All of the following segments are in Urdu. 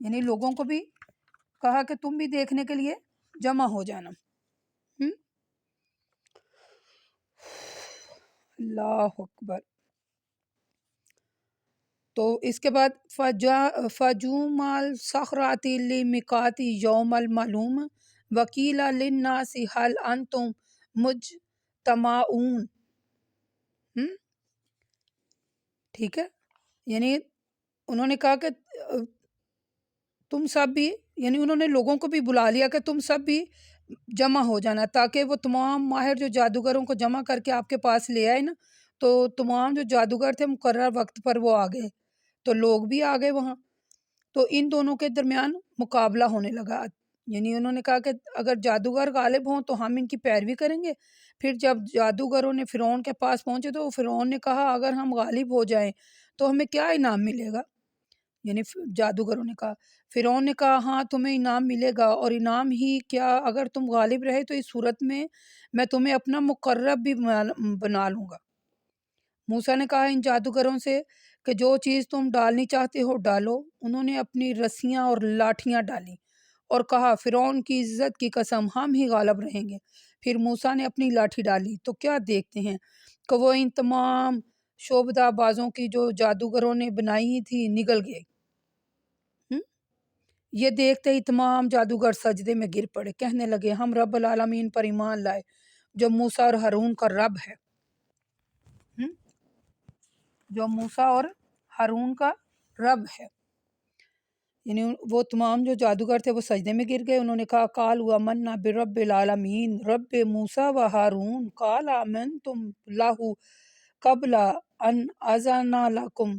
یعنی لوگوں کو بھی کہا کہ تم بھی دیکھنے کے لیے جمع ہو جانا۔ اللہ اکبر۔ تو اس کے بعد فجوم الصخرات لمیقات یوم المعلوم وکیل للناس هل انتم مجتمعون۔ ٹھیک ہے، یعنی انہوں نے کہا کہ تم سب بھی، یعنی انہوں نے لوگوں کو بھی بلا لیا کہ تم سب بھی جمع ہو جانا، تاکہ وہ تمام ماہر جو جادوگروں کو جمع کر کے آپ کے پاس لے آئے نا، تو تمام جو جادوگر تھے مقرر وقت پر وہ آ گئے، تو لوگ بھی آ گئے وہاں، تو ان دونوں کے درمیان مقابلہ ہونے لگا۔ یعنی انہوں نے کہا کہ اگر جادوگر غالب ہوں تو ہم ان کی پیروی کریں گے۔ پھر جب جادوگروں نے فرعون کے پاس پہنچے تو فرعون نے کہا اگر ہم غالب ہو جائیں تو ہمیں کیا انعام ملے گا؟ یعنی جادوگروں نے کہا، فرعون نے کہا ہاں تمہیں انعام ملے گا، اور انعام ہی کیا، اگر تم غالب رہے تو اس صورت میں تمہیں اپنا مقرب بھی بنا لوں گا۔ موسیٰ نے کہا ان جادوگروں سے کہ جو چیز تم ڈالنی چاہتے ہو ڈالو۔ انہوں نے اپنی رسیاں اور لاٹھیاں ڈالی اور کہا فرعون کی عزت کی قسم ہم ہی غالب رہیں گے۔ پھر موسیٰ نے اپنی لاٹھی ڈالی تو کیا دیکھتے ہیں کہ وہ ان تمام شعبدہ بازوں کی جو جادوگروں نے بنائی تھی نگل گئے۔ یہ دیکھتے ہی تمام جادوگر سجدے میں گر پڑے، کہنے لگے ہم رب العالمین پر ایمان لائے جو موسیٰ اور ہارون کا رب ہے۔ جو موسیٰ اور ہارون کا رب ہے، یعنی وہ تمام جو جادوگر تھے وہ سجدے میں گر گئے۔ انہوں نے کہا قالوا آمنا برب العالمین رب موسیٰ و ہارون قال آمنتم لہ قبل ان اذن لکم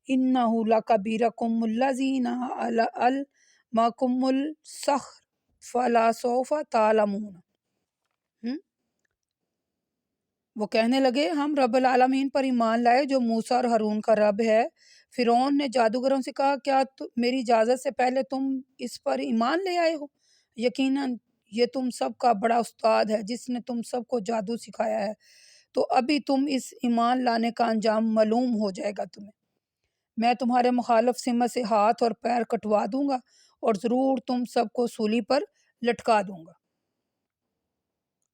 انہ لکبیرکم الذی علمکم السحر فلسوف تعلمون۔ وہ کہنے لگے ہم رب العالمین پر ایمان لائے جو موسیٰ اور ہارون کا رب ہے۔ فرعون نے جادوگروں سے کہا کیا میری اجازت سے پہلے تم اس پر ایمان لے آئے ہو؟ یقیناً یہ تم سب کا بڑا استاد ہے جس نے تم سب کو جادو سکھایا ہے، تو ابھی تم اس ایمان لانے کا انجام معلوم ہو جائے گا تمہیں۔ میں تمہارے مخالف سمت سے ہاتھ اور پیر کٹوا دوں گا اور ضرور تم سب کو سولی پر لٹکا دوں گا۔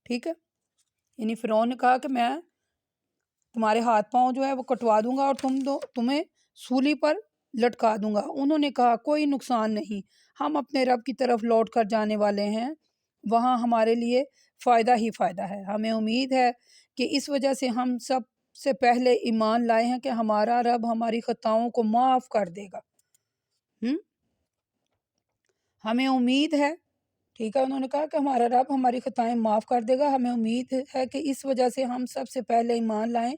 ٹھیک ہے، یعنی فرعون نے کہا کہ میں تمہارے ہاتھ پاؤں جو ہے وہ کٹوا دوں گا اور تمہیں سولی پر لٹکا دوں گا۔ انہوں نے کہا کوئی نقصان نہیں، ہم اپنے رب کی طرف لوٹ کر جانے والے ہیں، وہاں ہمارے لیے فائدہ ہی فائدہ ہے۔ ہمیں امید ہے کہ اس وجہ سے ہم سب سے پہلے ایمان لائے ہیں کہ ہمارا رب ہماری خطاؤں کو معاف کر دے گا۔ ہمیں امید ہے، ٹھیک ہے، انہوں نے کہا کہ ہمارا رب ہماری خطائیں معاف کر دے گا۔ ہمیں امید ہے کہ اس وجہ سے ہم سب سے پہلے ایمان لائیں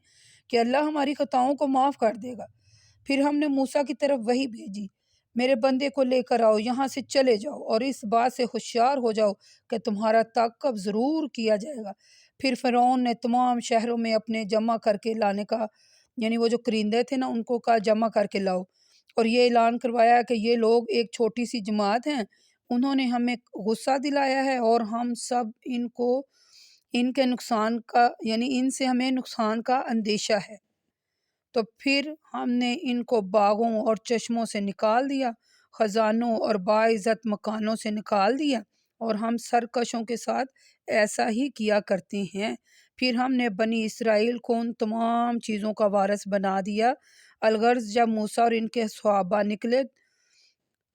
کہ اللہ ہماری خطاؤں کو معاف کر دے گا۔ پھر ہم نے موسیٰ کی طرف وحی بھیجی، میرے بندے کو لے کر آؤ، یہاں سے چلے جاؤ اور اس بات سے ہوشیار ہو جاؤ کہ تمہارا تعقب ضرور کیا جائے گا۔ پھر فرعون نے تمام شہروں میں اپنے جمع کر کے لانے کا، یعنی وہ جو کرندے تھے نا ان کو کہا جمع کر کے لاؤ، اور یہ اعلان کروایا کہ یہ لوگ ایک چھوٹی سی جماعت ہیں، انہوں نے ہمیں غصہ دلایا ہے اور ہم سب ان کے نقصان کا، یعنی ان سے ہمیں نقصان کا اندیشہ ہے۔ تو پھر ہم نے ان کو باغوں اور چشموں سے نکال دیا، خزانوں اور باعزت مکانوں سے نکال دیا، اور ہم سرکشوں کے ساتھ ایسا ہی کیا کرتے ہیں۔ پھر ہم نے بنی اسرائیل کو ان تمام چیزوں کا وارث بنا دیا۔ الغرض جب موسیٰ اور ان کے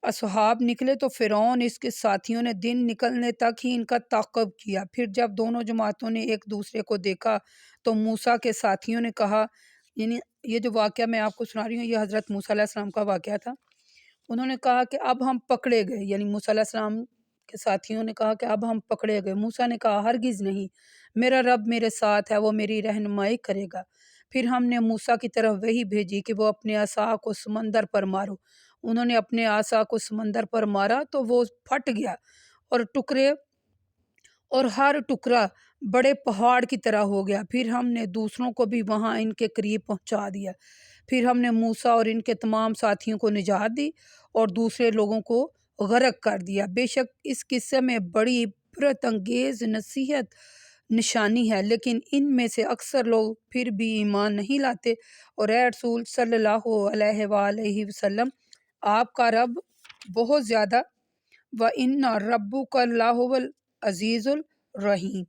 اصحاب نکلے تو فرعون اس کے ساتھیوں نے دن نکلنے تک ہی ان کا تعقب کیا۔ پھر جب دونوں جماعتوں نے ایک دوسرے کو دیکھا تو موسیٰ کے ساتھیوں نے کہا، یعنی یہ جو واقعہ میں آپ کو سنا رہی ہوں یہ حضرت موسیٰ علیہ السلام کا واقعہ تھا، انہوں نے کہا کہ اب ہم پکڑے گئے، یعنی موسیٰ علیہ السلام کے ساتھیوں نے کہا کہ اب ہم پکڑے گئے۔ موسیٰ نے کہا ہرگز نہیں، میرا رب میرے ساتھ ہے، وہ میری رہنمائی کرے گا۔ پھر ہم نے موسیٰ کی طرف وحی بھیجی کہ وہ اپنے عصا کو سمندر پر مارو۔ انہوں نے اپنے عصا کو سمندر پر مارا تو وہ پھٹ گیا اور ہر ٹکڑا بڑے پہاڑ کی طرح ہو گیا۔ پھر ہم نے دوسروں کو بھی وہاں ان کے قریب پہنچا دیا۔ پھر ہم نے موسیٰ اور ان کے تمام ساتھیوں کو نجات دی اور دوسرے لوگوں کو غرق کر دیا۔ بے شک اس قصے میں بڑی عبرت انگیز نصیحت نشانی ہے، لیکن ان میں سے اکثر لوگ پھر بھی ایمان نہیں لاتے۔ اور اے رسول صلی اللہ علیہ وآلہ وسلم، آپ کا رب بہت زیادہ، وَإِنَّ رَبُّكَ لَهُوَ الْعَزِيزُ الرَّحِيمُ.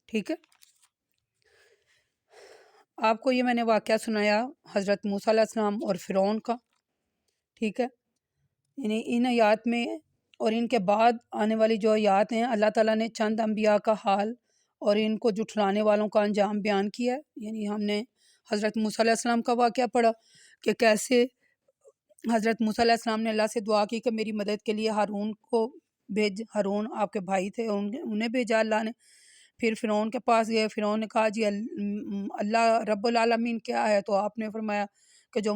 ٹھیک ہے، آپ کو یہ میں نے واقعہ سنایا حضرت موسیٰ علیہ السلام اور فرعون کا. ٹھیک ہے، یعنی ان آیات میں اور ان کے بعد آنے والی جو آیات ہیں اللہ تعالیٰ نے چند انبیاء کا حال اور ان کو جھٹلانے والوں کا انجام بیان کیا ہے. یعنی ہم نے حضرت موسیٰ علیہ السلام کا واقعہ پڑھا کہ کیسے حضرت موسیٰ علیہ السلام نے اللہ سے دعا کی کہ میری مدد کے لیے ہارون کو بھیج. ہارون آپ کے بھائی تھے، انہیں بھیجا اللہ نے. پھر فرعون کے پاس گئے، فرعون نے کہا جی اللہ رب العالمین کیا ہے؟ تو آپ نے فرمایا کہ جو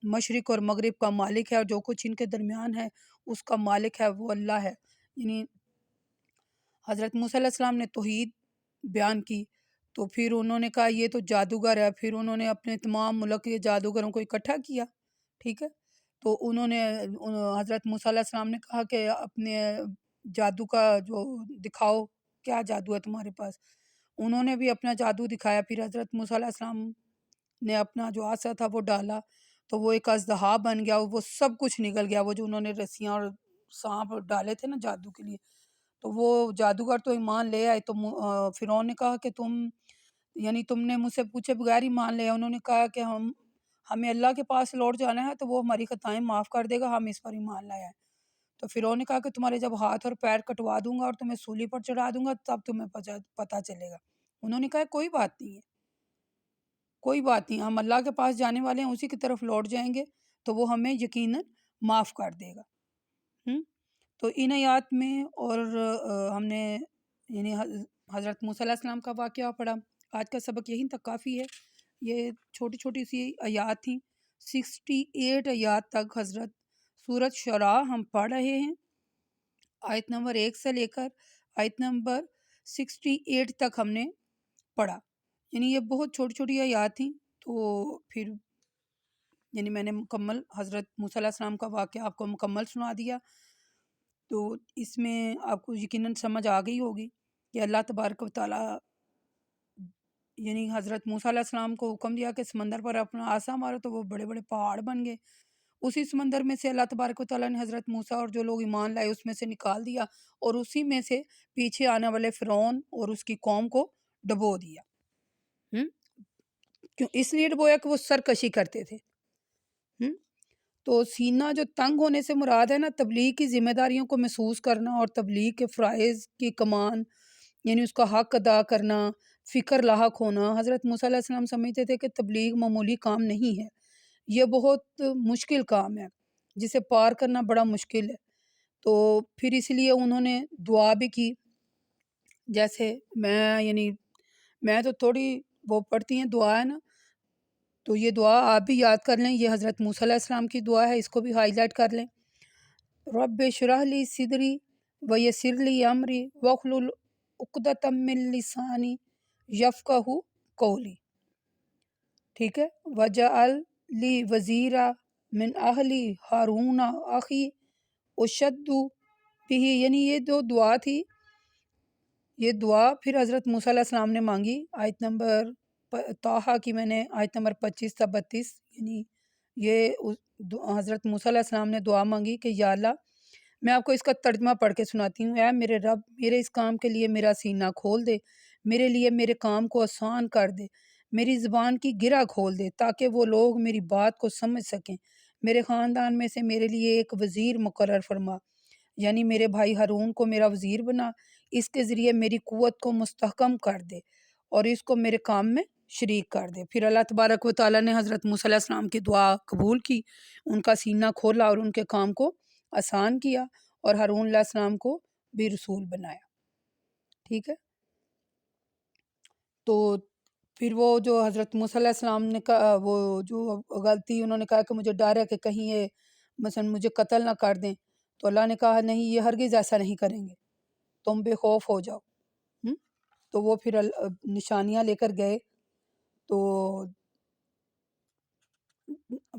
مشرق اور مغرب کا مالک ہے اور جو کچھ ان کے درمیان ہے اس کا مالک ہے وہ اللہ ہے. یعنی حضرت موسیٰ علیہ السلام نے توحید بیان کی تو پھر انہوں نے کہا یہ تو جادوگر ہے. پھر انہوں نے اپنے تمام ملک کے جادوگروں کو اکٹھا کیا. ٹھیک ہے، تو انہوں نے حضرت موسیٰ علیہ السلام نے کہا کہ اپنے جادو کا جو دکھاؤ، کیا جادو ہے تمہارے پاس؟ انہوں نے بھی اپنا جادو دکھایا. پھر حضرت موسیٰ علیہ السلام نے اپنا جو عصا تھا وہ ڈالا تو وہ ایک اژدہا بن گیا، وہ سب کچھ نکل گیا. وہ جو انہوں نے رسیاں اور سانپ ڈالے تھے نا جادو کے لیے، تو وہ جادوگر تو ایمان لے آئے. تو فرعون نے کہا کہ تم نے مجھ سے پوچھے بغیر ایمان لے آئے. انہوں نے کہا کہ ہمیں اللہ کے پاس لوٹ جانا ہے تو وہ ہماری خطائیں معاف کر دے گا، ہم اس پر ایمان لائے ہیں. تو فرعون نے کہا کہ تمہارے جب ہاتھ اور پیر کٹوا دوں گا اور تمہیں سولی پر چڑھا دوں گا تب تمہیں پتہ چلے گا. انہوں نے کہا کوئی بات نہیں ہے، کوئی بات نہیں، ہم اللہ کے پاس جانے والے ہیں، اسی کی طرف لوٹ جائیں گے تو وہ ہمیں یقیناً معاف کر دے گا. تو ان آیات میں اور ہم نے یعنی حضرت موسیٰ علیہ السلام کا واقعہ پڑھا. آج کا سبق یہیں تک کافی ہے. یہ چھوٹی چھوٹی سی آیات تھیں، 68 آیات تک حضرت سورۃ شعراء ہم پڑھ رہے ہیں. آیت نمبر 1 سے لے کر آیت نمبر 68 تک ہم نے پڑھا. یعنی یہ بہت چھوٹی چھوٹی آیات تھیں. تو پھر یعنی میں نے مکمل حضرت موسیٰ علیہ السلام کا واقعہ آپ کو مکمل سنا دیا. تو اس میں آپ کو یقیناً سمجھ آ گئی ہوگی کہ اللہ تبارک و تعالیٰ یعنی حضرت موسیٰ علیہ السلام کو حکم دیا کہ سمندر پر اپنا عصا مارو تو وہ بڑے بڑے پہاڑ بن گئے. اسی سمندر میں سے اللہ تبارک و تعالیٰ نے حضرت موسیٰ اور جو لوگ ایمان لائے اس میں سے نکال دیا اور اسی میں سے پیچھے آنے والے فرعون اور اس کی قوم کو ڈبو دیا. کیوں اس لیے ڈبویا کہ وہ سرکشی کرتے تھے. تو سینہ جو تنگ ہونے سے مراد ہے نا تبلیغ کی ذمہ داریوں کو محسوس کرنا اور تبلیغ کے فرائض کی کمان یعنی اس کا حق ادا کرنا، فکر لاحق ہونا. حضرت موسیٰ علیہ السلام سمجھتے تھے کہ تبلیغ معمولی کام نہیں ہے، یہ بہت مشکل کام ہے جسے پار کرنا بڑا مشکل ہے. تو پھر اس لیے انہوں نے دعا بھی کی. جیسے میں تو تھوڑی وہ پڑھتی ہیں دعا ہے نا، تو یہ دعا آپ بھی یاد کر لیں. یہ حضرت موسیٰ علیہ السلام کی دعا ہے، اس کو بھی ہائی لائٹ کر لیں. رب اشرح لی صدری ویسر لی امری واحلل عقدۃ من لسانی یفقہوا قولی. ٹھیک ہے، وجعل لی وزیرا من اہلی ہارون اخی اشد بھی. یعنی یہ جو دعا تھی، یہ دعا پھر حضرت موسیٰ علیہ السلام نے مانگی. آیت نمبر طٰہٰ کی میں نے آیت نمبر 25 تا 32 یعنی یہ حضرت موسیٰ علیہ السلام نے دعا مانگی کہ یا اللہ، میں آپ کو اس کا ترجمہ پڑھ کے سناتی ہوں. اے میرے رب، میرے اس کام کے لیے میرا سینہ کھول دے، میرے لیے میرے کام کو آسان کر دے، میری زبان کی گرہ کھول دے تاکہ وہ لوگ میری بات کو سمجھ سکیں. میرے خاندان میں سے میرے لیے ایک وزیر مقرر فرما، یعنی میرے بھائی ہارون کو میرا وزیر بنا. اس کے ذریعے میری قوت کو مستحکم کر دے اور اس کو میرے کام میں شریک کر دے. پھر اللہ تبارک و تعالیٰ نے حضرت موسیٰ علیہ السلام کی دعا قبول کی، ان کا سینہ کھولا اور ان کے کام کو آسان کیا اور ہارون علیہ السلام کو بھی رسول بنایا. ٹھیک ہے، تو پھر وہ جو حضرت موسیٰ علیہ السلام نے کہا، وہ جو غلطی انہوں نے کہا کہ مجھے ڈر ہے کہ کہیں یہ مثلا مجھے قتل نہ کر دیں، تو اللہ نے کہا نہیں، یہ ہرگز ایسا نہیں کریں گے، تم بے خوف ہو جاؤ. تو وہ پھر نشانیاں لے کر گئے تو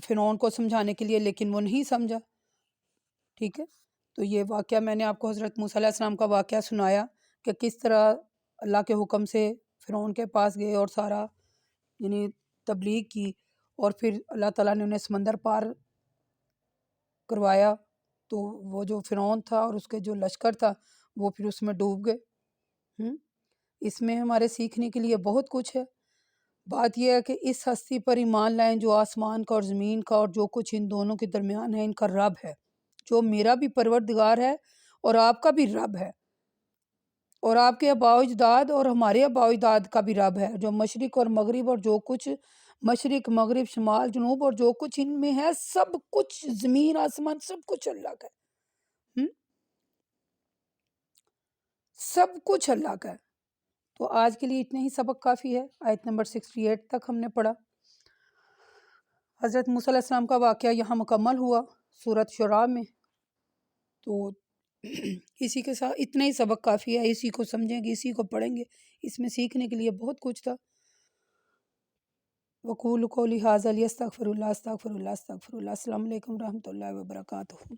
فرعون کو سمجھانے کے لیے، لیکن وہ نہیں سمجھا. ٹھیک ہے، تو یہ واقعہ میں نے آپ کو حضرت موسیٰ علیہ السلام کا واقعہ سنایا کہ کس طرح اللہ کے حکم سے فرعون کے پاس گئے اور سارا یعنی تبلیغ کی، اور پھر اللہ تعالیٰ نے انہیں سمندر پار کروایا تو وہ جو فرعون تھا اور اس کے جو لشکر تھا وہ پھر اس میں ڈوب گئے۔ اس میں ہمارے سیکھنے کے لیے بہت کچھ ہے۔ بات یہ ہے کہ اس ہستی پر ایمان لائیں جو آسمان کا اور زمین کا اور جو کچھ ان دونوں کے درمیان ہے، ان کا رب ہے، جو میرا بھی پروردگار ہے اور آپ کا بھی رب ہے، اور آپ کے آباء و اجداد اور ہمارے آباء و اجداد کا بھی رب ہے، جو مشرق اور مغرب اور جو کچھ مشرق مغرب شمال جنوب اور جو کچھ ان میں ہے، سب کچھ زمین آسمان سب کچھ اللہ کا ہے۔ سب کچھ اللہ کا ہے۔ تو آج کے لیے اتنے ہی سبق کافی ہے۔ آیت نمبر 68 تک ہم نے پڑھا۔ حضرت موسیٰ علیہ السلام کا واقعہ یہاں مکمل ہوا سورۃ شعراء میں۔ تو اسی کے ساتھ اتنے ہی سبق کافی ہے، اسی کو سمجھیں گے، اسی کو پڑھیں گے، اس میں سیکھنے کے لیے بہت کچھ تھا۔ وَقُولُوا قَوْلِي هَٰذَا لِأَسْتَغْفِرَ اللَّهَ اسْتَغْفِرُ اللَّهَ اسْتَغْفِرُ اللَّهَ۔ السلام علیکم ورحمۃ اللہ وبرکاتہ۔